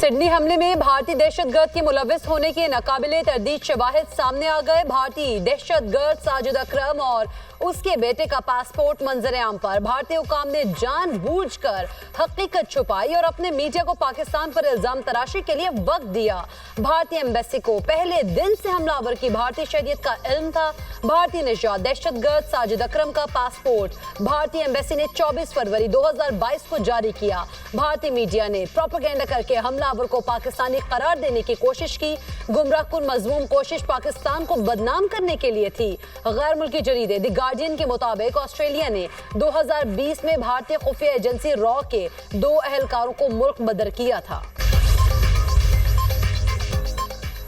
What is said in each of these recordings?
Sydney हमले में भारतीय दहशतगर्द के मुलविस होने के नाकाबिले तर्दीद शवाहिद सामने आ गए। भारतीय दहशतगर्द साजिद अकरम और उसके बेटे का पासपोर्ट मंजर-ए-आम पर भारतीय हुकाम ने जानबूझकर हकीकत छुपाई और अपने मीडिया को पाकिस्तान पर इल्जाम तराशी के लिए वक्त दिया। भारतीय एम्बेसी को पहले दिन से हमलावर की भारतीय शरीयत का इल्म था। भारतीय निजात दहशतगर्द साजिद अकरम का पासपोर्ट भारतीय एम्बेसी ने 24 फरवरी 2022 को जारी किया। भारतीय मीडिया ने प्रोपेगेंडा करके हमलावर को पाकिस्तानी करार देने की कोशिश की। गुमराहकुन मजमूम कोशिश पाकिस्तान को बदनाम करने के लिए थी। गैर मुल्की जरीदे द गार्डियन के मुताबिक ऑस्ट्रेलिया ने 2020 में भारतीय खुफिया एजेंसी रॉ के 2 अहलकारों को मुल्क बदर किया था।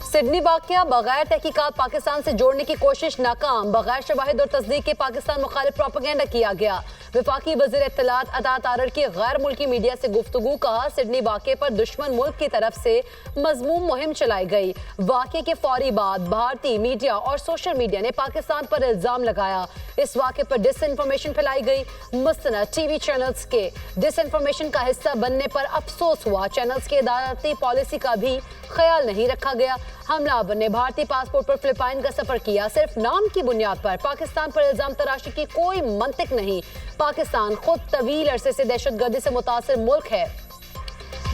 सिडनी वाकया बगैर तहकीकात पाकिस्तान से जोड़ने की कोशिश नाकाम। बगैर शवाहिद और तस्दीक के पाकिस्तान मुखालिफ प्रोपेगेंडा किया गया। वफाकी वज़ीर इत्तलात अता तारर की गैर मुल्की मीडिया से गुफ्तगू कहा, सिडनी वाक़े पर दुश्मन मुल्क की तरफ से मजमूम मुहिम चलाई गई। वाक़े के फौरी बाद भारतीय मीडिया और सोशल मीडिया ने पाकिस्तान पर इल्जाम लगाया। इस वाक़े पर डिसइंफॉर्मेशन फैलाई गई। मुस्तनद टीवी चैनल्स के डिसइंफॉर्मेशन का हिस्सा बनने पर अफसोस हुआ। चैनल्स की अदालती पॉलिसी का भी ख्याल नहीं रखा गया। हमलावर ने भारतीय पासपोर्ट पर फिलिपाइन का सफर किया। सिर्फ नाम की बुनियाद पर पाकिस्तान पर इल्जाम तराशी की कोई मंतिक नहीं। पाकिस्तान खुद तवील अरसे से दहशतगर्दी से मुतासिर मुल्क है।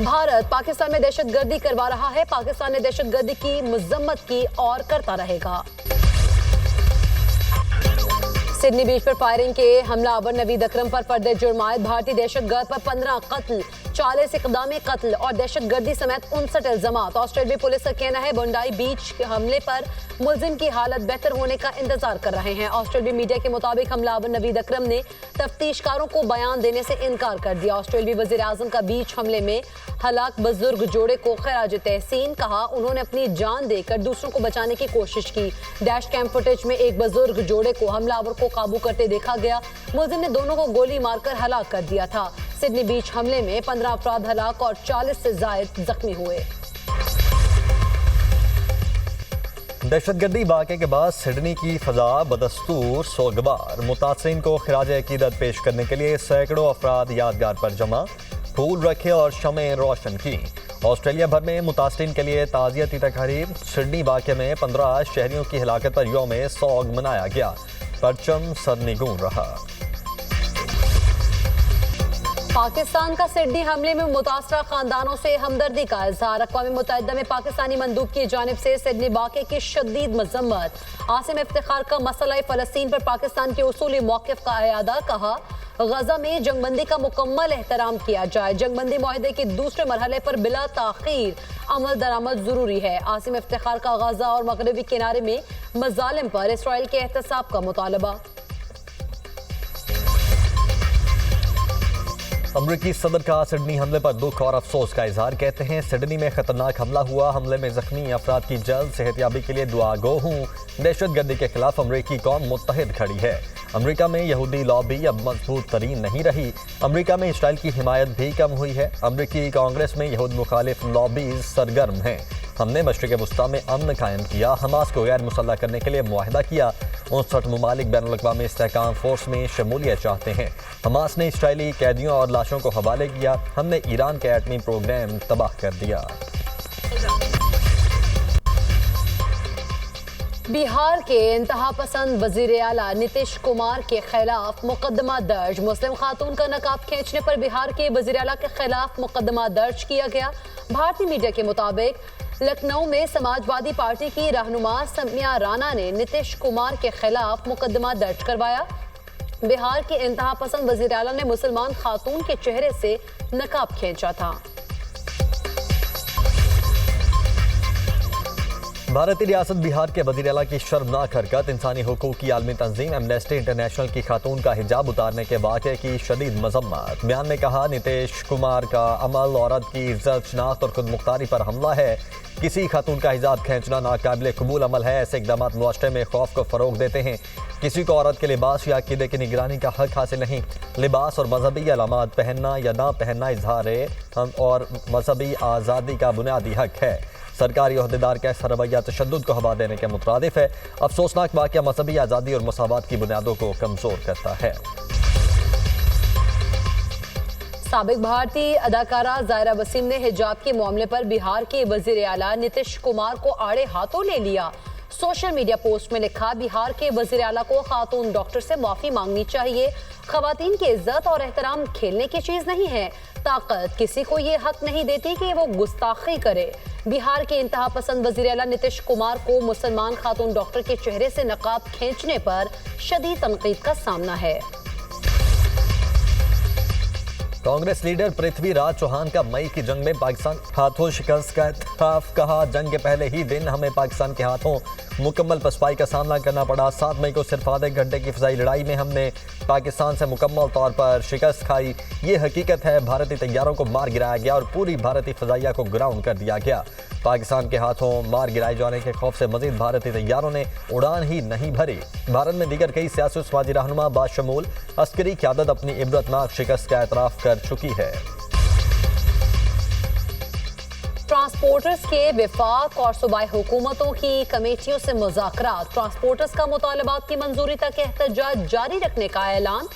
भारत पाकिस्तान में दहशतगर्दी करवा रहा है। पाकिस्तान ने दहशतगर्दी की मजम्मत की और करता रहेगा। सिडनी बीच पर फायरिंग के हमलावर नवीद अकरम पर फर्द जुर्म आयद। भारतीय दहशतगर्द पर 15 कत्ल, 40 इक़दाम कत्ल और दहशतगर्दी समेत 59 इल्जामात। ऑस्ट्रेलियाई पुलिस का कहना है बोंडाई बीच के हमले पर मुलजिम की हालत बेहतर होने का इंतजार कर रहे हैं। ऑस्ट्रेलियाई मीडिया के मुताबिक हमलावर नवीद अकरम ने तफ्तीशकारों को बयान देने से इनकार कर दिया। ऑस्ट्रेलियाई वज़ीर आज़म का बीच हमले में हलाक बुजुर्ग जोड़े को खराज तहसीन कहा। उन्होंने अपनी जान देकर दूसरों को बचाने की कोशिश की। डैश कैम फुटेज में एक बुजुर्ग जोड़े को हमलावर को काबू करते देखा गया। मुलजिम ने दोनों को गोली मारकर हलाक कर दिया था। सिडनी बीच हमले में 15 अफराद हलाक और 40 से जायद जख्मी हुए। दहशतगर्दी वाक़े के बाद सिडनी की फ़ज़ा बदस्तूर सोगवार। मुतासिरीन को खिराज अकीदत पेश करने के लिए सैकड़ों अफराद यादगार पर जमा, फूल रखे और शमें रोशन की। ऑस्ट्रेलिया भर में मुतासिरीन के लिए ताज़ियती तक़रीब। सिडनी वाक़े में 15 शहरियों की हिलाकत पर यौम सोग मनाया गया। परचम सरनिगूं रहा। पाकिस्तान का सिडनी हमले में मुतासरा खानदानों से हमदर्दी का इजहार। अक़वाम मुत्तहिदा में पाकिस्तानी मंदूब की जानिब से सिडनी वाक़े की शदीद मज़म्मत। आसिम इफ्तिखार का मसला फ़लस्तीन पर पाकिस्तान के उसूली मौक़िफ़ का अयादा। कहा, गजा में जंगबंदी का मुकम्मल एहतराम किया जाए। जंगबंदी मुआहदे के दूसरे मरहले पर बिला ताख़ीर अमल दरामद ज़रूरी है। आसिम इफ्तिखार का गजा और मगरबी किनारे में मज़ालिम पर इसराइल के एहतसाब का मुतालबा। अमरीकी सदर का सिडनी हमले पर दुख और अफसोस का इजहार। कहते हैं, सिडनी में खतरनाक हमला हुआ। हमले में जख्मी अफराद की जल्द सेहतयाबी के लिए दुआ गो हूँ। दहशतगर्दी के खिलाफ अमरीकी कौम मुत्तहिद खड़ी है। अमरीका में यहूदी लॉबी अब मजबूत तरीन नहीं रही। अमरीका में इसराइल की हिमायत भी कम हुई है। अमरीकी कांग्रेस में यहूद मुखालिफ लॉबीज सरगर्म हैं। हमने मशरिक़ वस्ता में अमन कायम किया। हमास को गैर मुसल्लह करने के लिए मुआहिदा किया। 59 ममालिक बैनुल-अक़वामी इस्तेहकाम फोर्स में शमूलियत चाहते हैं। हमास ने इसराइली कैदियों और लाशों को हवाले किया। हमने ईरान के एटमी प्रोग्राम तबाह कर दिया। बिहार के इंतहा पसंद वजीर आला नीतीश कुमार के खिलाफ मुकदमा दर्ज। मुस्लिम खातून का नकाब खींचने पर बिहार के वजीर आला के खिलाफ मुकदमा दर्ज किया गया। भारतीय मीडिया के मुताबिक लखनऊ में समाजवादी पार्टी की रहनुमा समिया राणा ने नीतीश कुमार के खिलाफ मुकदमा दर्ज करवाया। बिहार के इंतहा पसंद वजीर आला ने मुसलमान खातून के चेहरे से नकाब खींचा था। भारतीय रियासत बिहार के वज़ीर आला की शर्मनाक हरकत। इंसानी हुकूक की आलमी तंजीम एमनेस्टी इंटरनेशनल की खातून का हिजाब उतारने के वाक़े की शदीद मजम्मत। बयान में कहा, नीतीश कुमार का अमल औरत की इज्जत, शनाख्त और खुद मुख्तारी पर हमला है। किसी खातून का हिजाब खींचना नाकाबिले कबूल अमल है। ऐसे इक़दाम मुआशरे में खौफ को फ़रोग देते हैं। किसी को औरत के लिबास या अक़ीदे की निगरानी का हक हासिल नहीं। लिबास और मजहबी अलामात पहनना या ना पहनना इजहार और मजहबी आज़ादी का बुनियादी हक है। सरकारी ओहदेदार का ऐसा रवैया तशद्दुद को हवा देने के मुतरादिफ है। अफसोसनाक वाक़या मजहबी आज़ादी और मसावत की बुनियादों को कमज़ोर करता है। साबिक भारतीय अदाकारा जायरा वसीम ने हिजाब के मामले पर बिहार के वजीर आला नीतीश कुमार को आड़े हाथों ले लिया। सोशल मीडिया पोस्ट में लिखा, बिहार के वजीर आला को खातून डॉक्टर से माफी मांगनी चाहिए। खवातीन की इज्जत और एहतराम खेलने की चीज नहीं है। ताकत किसी को ये हक नहीं देती कि वो गुस्ताखी करे। बिहार के इंतहा पसंद वजीर आला नीतीश कुमार को मुसलमान खातून डॉक्टर के चेहरे से नकाब खींचने पर शदीद तनकीद का सामना है। कांग्रेस लीडर पृथ्वीराज चौहान का मई की जंग में पाकिस्तान हाथों शिकस्त का इत्तेफाक कहा, जंग के पहले ही दिन हमें पाकिस्तान के हाथों मुकम्मल पसपाई का सामना करना पड़ा। 7 मई को सिर्फ आधे घंटे की फिजाई लड़ाई में हमने पाकिस्तान से मुकम्मल तौर पर शिकस्त खाई। ये हकीकत है, भारतीय तैयारों को मार गिराया गया और पूरी भारतीय फिजाइया को ग्राउंड कर दिया गया। पाकिस्तान के हाथों मार गिराए जाने के खौफ से मजीद भारतीय तैयारों ने उड़ान ही नहीं भरी। भारत में दीगर कई सियासी समाजी रहनुमा बाशमूल अस्करी क़यादत अपनी इबरतनाक शिकस्त का एतराफ़ कर चुकी है। ट्रांसपोर्टर्स के विफाक और सूबाई हुकूमतों की कमेटियों से मुज़ाकरात। ट्रांसपोर्टर्स का मुतालबात की मंजूरी तक एहतजाज जारी रखने का ऐलान।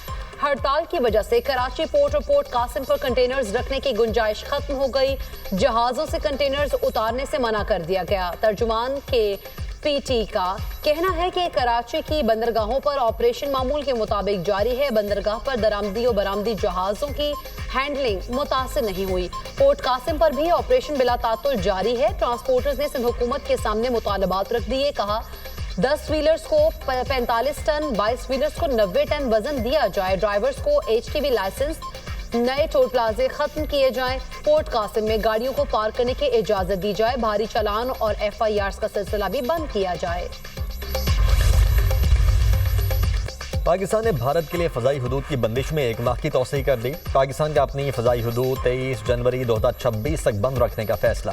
हड़ताल की वजह से कराची पोर्ट और पोर्ट कासिम पर कंटेनर्स रखने की गुंजाइश खत्म हो गई। जहाजों से कंटेनर्स उतारने से मना कर दिया गया। तर्जुमान के पीटी का कहना है कि कराची की बंदरगाहों पर ऑपरेशन मामूल के मुताबिक जारी है। बंदरगाह पर दरामदी और बरामदी जहाजों की हैंडलिंग मुतासिर नहीं हुई। पोर्ट कासिम पर भी ऑपरेशन बिला तातुल जारी है। ट्रांसपोर्टर्स ने सिंध हुकूमत के सामने मुतालबात रख दिए। कहा 10 व्हीलर्स को 45 टन, 22 व्हीलर्स को 90 टन वजन दिया जाए। ड्राइवर्स को HTV लाइसेंस, नए टोल प्लाजे खत्म किए जाएं। पोर्ट कासिम में गाड़ियों को पार्क करने की इजाजत दी जाए। भारी चालान और FIRs का सिलसिला भी बंद किया जाए। पाकिस्तान ने भारत के लिए फ़ज़ाई हुदूद की बंदिश में 1 माह की तौसीह कर दी। पाकिस्तान का अपनी फ़ज़ाई हुदूद 23 जनवरी 2026 तक बंद रखने का फैसला।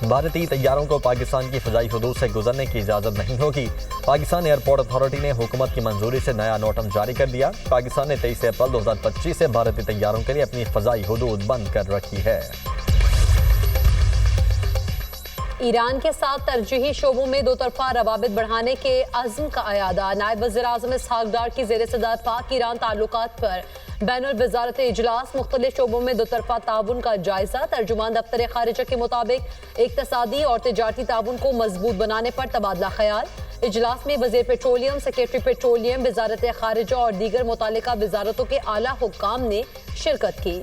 भारतीय तैयारों को पाकिस्तान की फ़ज़ाई हुदूद से गुजरने की इजाज़त नहीं होगी। पाकिस्तान एयरपोर्ट अथॉरिटी ने हुकूमत की मंजूरी से नया नोटम जारी कर दिया। पाकिस्तान ने 23 अप्रैल 2025 से भारतीय तैयारों के लिए अपनी फ़ज़ाई हुदूद बंद कर रखी है। ईरान के साथ तरजीही शोबों में दो तरफा रवाबित बढ़ाने के अज़्म का अयादा। नायब वज़ीर आज़म इसहाक डार की ज़ेर सदारत पाक ईरान ताल्लुकात पर बैनुल वज़ारती इजलास। मुख्तलिफ शोबों में दो तरफा ताउन का जायजा। तर्जुमान दफ्तर खारिजा के मुताबिक इक़्तिसादी और तिजारती ताउन को मजबूत बनाने पर तबादला ख्याल। इजलास में वज़ीर पेट्रोलियम, सेक्रेटरी पेट्रोलियम, वज़ारत खारिजा और दीगर मुतालिका वज़ारतों के आला हुक्काम ने शिरकत की।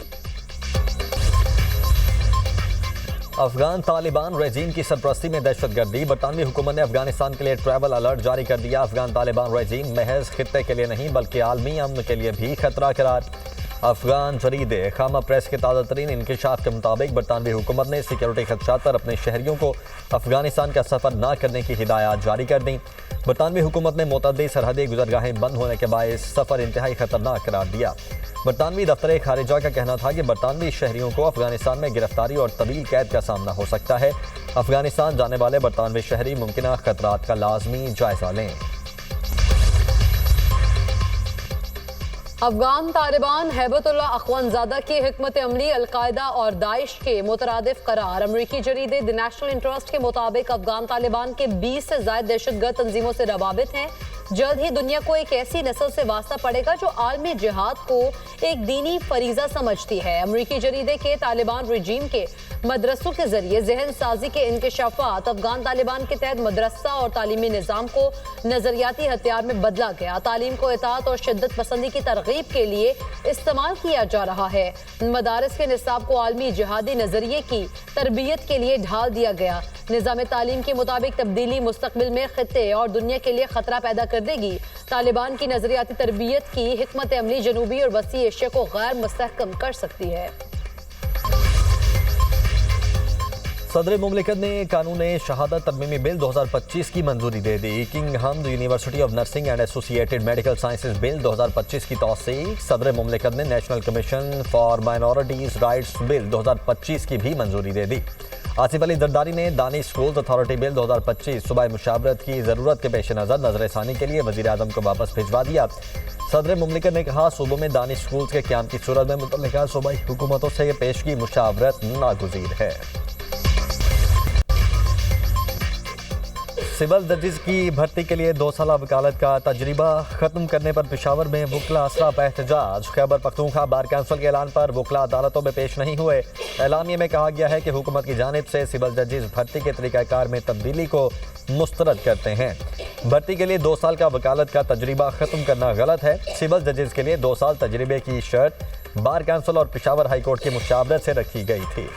अफगान तालिबान रेजीम की सरपरस्ती में दहशतगर्दी। बरतानवी हुकूमत ने अफगानिस्तान के लिए ट्रैवल अलर्ट जारी कर दिया। अफगान तालिबान रेजीम महज खित्ते के लिए नहीं बल्कि आलमी अमन के लिए भी खतरा करार। अफगान जरीदे खामा प्रेस के ताज़ा तरीन इंकशाफ के मुताबिक बरतानवी हुकूमत ने सिक्योरिटी खदशात पर अपने शहरियों को अफगानिस्तान का सफ़र न करने की हिदायत जारी कर दी। बरतानवी हुकूमत ने मुतअद्दिद सरहदी गुजरगाहें बंद होने के बायस सफ़र इंतहाई खतरनाक करार दिया। बरतानवी दफ्तर खारिजा का कहना था कि बरतानवी शहरियों को अफगानिस्तान में गिरफ्तारी और तवील कैद का सामना हो सकता है। अफगानिस्तान जाने वाले बरतानवी शहरी मुमकिन खतरात का लाजमी जायजा लें। अफगान तालिबान हैबतुल्लाह अखवंजादा की हिकमत अमली अलकायदा और दाइश के मुतरादिफ करार। अमरीकी जरीदे द नेशनल इंटरेस्ट के मुताबिक अफगान तालिबान के 20 से ज्यादा दहशतगर्द तंजीमों से रवाबित हैं। जल्द ही दुनिया को एक ऐसी नस्ल से वास्ता पड़ेगा जो आलमी जिहाद को एक दीनी फरीजा समझती है। अमरीकी जरीदे के तालिबान रजीम के मदरसों के जरिए जहन साजी के इंकशाफात। अफगान तालिबान के तहत मदरसा और तालीमी निज़ाम को नजरियाती हथियार में बदला गया। तालीम को इताअत और शिद्दत पसंदी की तरगीब के लिए इस्तेमाल किया जा रहा है। मदारस के निसाब को आलमी जिहादी नजरिए की तरबियत के लिए ढाल दिया गया। निज़ाम तालीम के मुताबिक तब्दीली मुस्तकबिल में खित्ते और दुनिया के लिए खतरा पैदा कर देगी। तालिबान की नजरियाती तरबियत की हिकमत अमली जनूबी और वसी एशिया को गैर मुस्तहकम कर सकती है। सदर मुमलिकत ने कानून शहादत तरमीमी बिल 2025 की मंजूरी दे दी। King Hamad University of nursing and associated medical sciences bill 2025 की तौसीक। सदर मुमलिकत ने national commission for minorities rights bill 2025 की भी मंजूरी दे दी। आसिफ अली जरदारी ने दानिश स्कूल्स अथॉरिटी बिल 2025 सूबाई मुशावरत की ज़रूरत के पेश नज़र नजरसानी के लिए वज़ीर आज़म को वापस भिजवा दिया। सदर मुमलिकत ने कहा, सूबों में दानिश स्कूल्स के क़याम की सूरत में मुतल्लिका सूबाई हुकूमतों से पेश की मुशावरत नागुज़ीर है। सिविल जजेस की भर्ती के लिए 2 साल वकालत का तजर्बा खत्म करने पर पेशावर में वकला असरा पर एहतजाज। खैबर पख्तूनख्वा बार काउंसिल के ऐलान पर वकला अदालतों में पेश नहीं हुए। एलानिये में कहा गया है कि हुकूमत की जानिब से सिविल जजेस भर्ती के तरीक़ाकार में तब्दीली को मुस्तरद करते हैं। भर्ती के लिए 2 साल का वकालत का तजर्बा खत्म करना गलत है। सिविल जजेस के लिए 2 साल तजर्बे की शर्त बार काउंसिल और पेशावर हाई कोर्ट की मुशावरत से रखी गई थी।